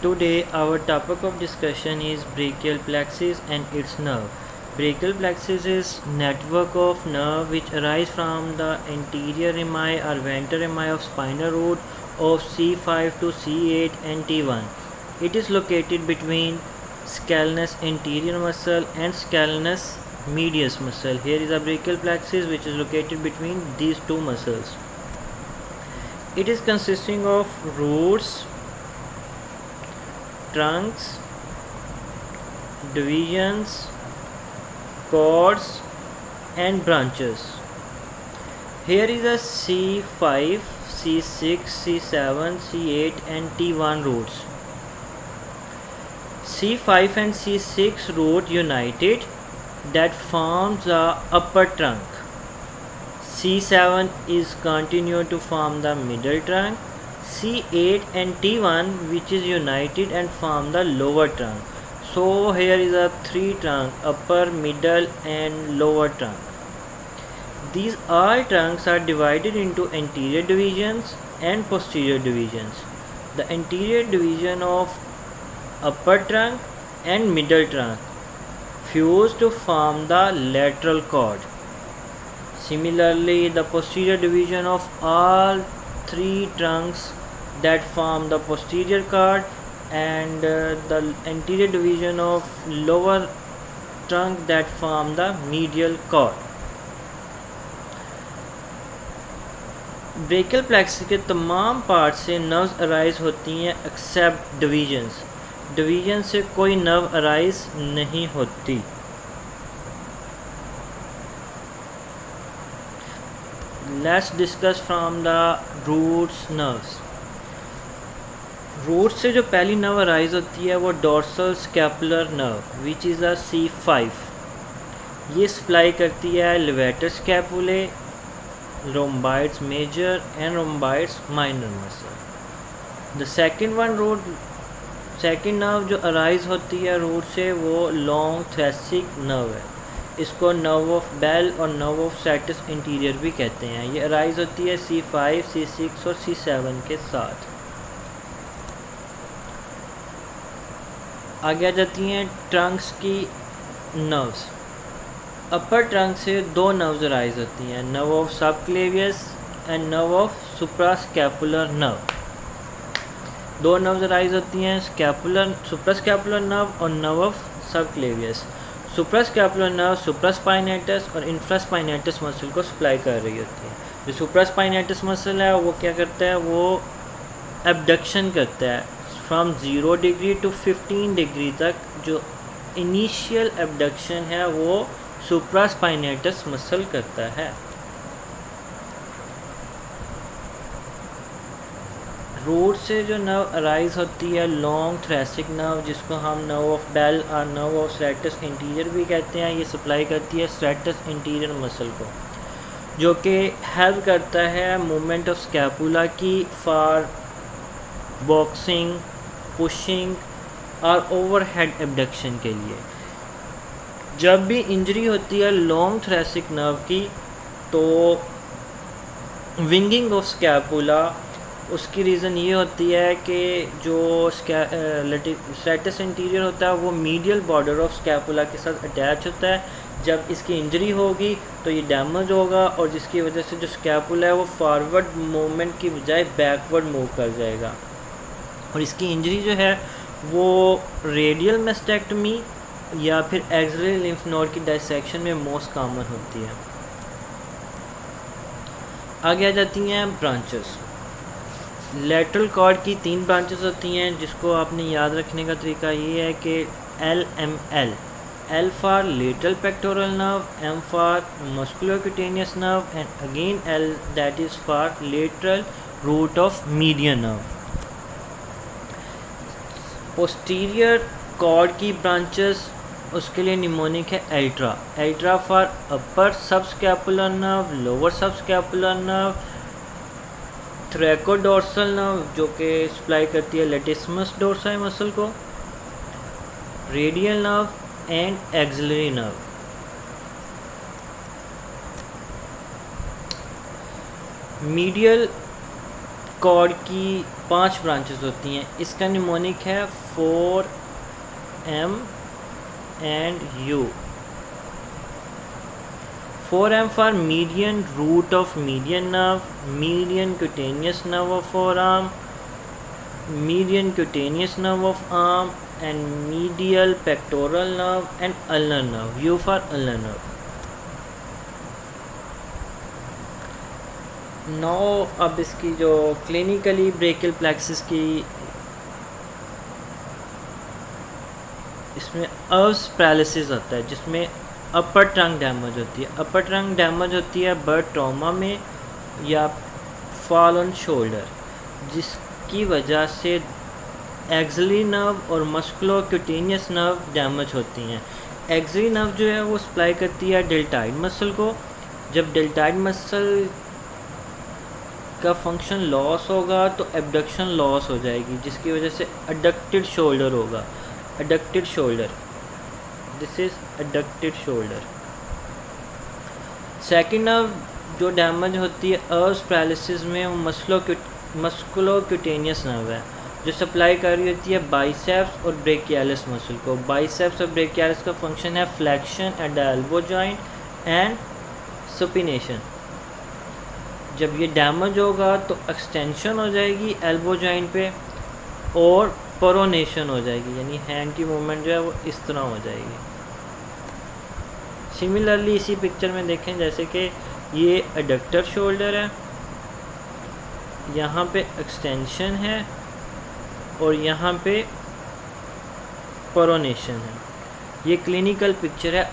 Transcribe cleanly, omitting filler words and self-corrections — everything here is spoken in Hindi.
Today our topic of discussion is brachial plexus and its nerve. Brachial plexus is network of nerve which arise from the anterior rami or ventral rami of spinal root of C5 to C8 and T1. It is located between scalenus anterior muscle and scalenus medius muscle. Here is a brachial plexus which is located between these two muscles. It is consisting of roots, trunks, divisions, cords and branches. Here is a C5, C6, C7, C8 and T1 roots. C5 and C6 root united that forms the upper trunk. C7 is continued to form the middle trunk. C8 and T1 which is united and form the lower trunk. So here is a three trunk, upper, middle and lower trunk. These all trunks are divided into anterior divisions and posterior divisions. The anterior division of upper trunk and middle trunk fuse to form the lateral cord. Similarly, the posterior division of all three trunks that form the posterior cord and the anterior division of lower trunk that form the medial cord. Brachial plexus के तमाम पार्ट से नर्व्स अराइज होती हैं एक्सेप्ट डिवीजन्स. डिवीजन से कोई नर्व अराइज नहीं होती. Let's discuss from the roots nerves. Root से जो पहली नर्व अराइज होती है वो dorsal scapular nerve which is a C5. ये सप्लाई करती है levator scapulae, rhomboids major and rhomboids minor muscle. The second nerve जो अराइज होती है रूट से वो लॉन्ग थ्रेसिक नर्व है. इसको नर्व ऑफ बेल और नर्व ऑफ सेटस इंटीरियर भी कहते हैं. ये अराइज होती है C5, C6 और C7 के साथ. आगे आ जाती हैं ट्रंक्स की नर्व्स. अपर ट्रंक से दो नर्व्स अराइज होती हैं, nerve of subclavius and nerve of suprascapular nerve. दो नर्व्स अराइज होती हैं, सुप्रास्कैपुलर नर्व और nerve of subclavius. Suprascapular nerve supraspinatus और इंफ्रास्पाइनेटस मसल को सप्लाई कर रही होती है. जो सुप्रास्पाइनेटस मसल है वो क्या करता है, वो एबडक्शन करता है फ्रॉम 0 डिग्री टू 15 डिग्री तक. जो इनिशियल एबडक्शन है वो सुप्रास्पाइनेटस मसल करता है. रूट से जो नर्व अराइज होती है लॉन्ग थ्रेसिक नर्व जिसको हम नर्व ऑफ बेल और नर्व ऑफ स्ट्रेटस इंटीरियर भी कहते हैं. ये सप्लाई करती है स्ट्रेटस इंटीरियर मसल को जो कि हेल्प करता है मूवमेंट ऑफ स्कैपुला की फॉर बॉक्सिंग, पुशिंग और ओवरहेड एबडक्शन के लिए. जब भी इंजरी होती है लॉन्ग थ्रेसिक नर्व की तो विंगिंग ऑफ स्कैपुला, उसकी रीज़न ये होती है कि जो स्ट्रेटस इंटीरियर होता है वो मीडियल बॉर्डर ऑफ स्कैपुला के साथ अटैच होता है. जब इसकी इंजरी होगी तो ये डैमेज होगा और जिसकी वजह से जो स्कैपुला है वो फॉरवर्ड मूवमेंट की बजाय बैकवर्ड मूव कर जाएगा. और इसकी इंजरी जो है वो रेडियल मेस्टेक्टमी या फिर एक्सिलरी लिम्फ नोड की डायसेक्शन में मोस्ट कॉमन होती है. आगे आ जाती हैं ब्रांचेस. लेटरल कॉर्ड की 3 ब्रांचेस होती हैं जिसको आपने याद रखने का तरीका ये है कि LML, L for lateral pectoral nerve, M for musculocutaneous nerve and again L that is for lateral root of median nerve. Posterior cord की ब्रांचेस उसके लिए निमोनिक है ULTRA for upper subscapular nerve, lower subscapular nerve, thoracodorsal nerve जो कि सप्लाई करती है लेटिस्मस डोर्साई मसल को, radial nerve and axillary nerve. Medial cord की 5 ब्रांचेस होती हैं। इसका निमोनिक है 4M and U। 4M for median root of median nerve, median cutaneous nerve of forearm, median cutaneous nerve of arm, and medial pectoral nerve and ulnar nerve। U for ulnar nerve। नौ अब इसकी जो क्लिनिकली ब्रेकियल प्लेक्सिस की इसमें अर्व्स पैरालिसिस होता है, जिसमें अपर ट्रंक डैमेज होती है। अपर ट्रंक डैमेज होती है बर्थ ट्रॉमा में या फॉल ऑन शोल्डर, जिसकी वजह से एक्सिलरी नर्व और मस्कुलोक्यूटेनियस नर्व डैमेज होती हैं। एक्सिलरी नर्व जो है वो सप्लाई करती है डेल्टाइड मसल को। जब डेल्टाइड मसल का फंक्शन लॉस होगा तो एबडक्शन लॉस हो जाएगी, जिसकी वजह से अडक्टेड शोल्डर होगा। Adducted shoulder, this is adducted shoulder. Second nerve जो डैमेज होती है अर्व्स पैरालिसिस में, वो मस्कुलोक्यूटेनियस नर्व है, जो सप्लाई कर रही होती है बाइसेप्स और ब्रेकियालिस मसल को। बाइसेप्स और ब्रेकियालिस का फंक्शन है flexion at the elbow joint and supination. जब ये डैमेज होगा तो एक्सटेंशन हो जाएगी एल्बो जॉइंट पे और प्रोनेशन हो जाएगी, यानी हैंड की मूवमेंट जो है वो इस तरह हो जाएगी। सिमिलरली इसी पिक्चर में देखें, जैसे कि ये एडक्टर शोल्डर है, यहाँ पे एक्सटेंशन है और यहाँ पे प्रोनेशन है। ये क्लिनिकल पिक्चर है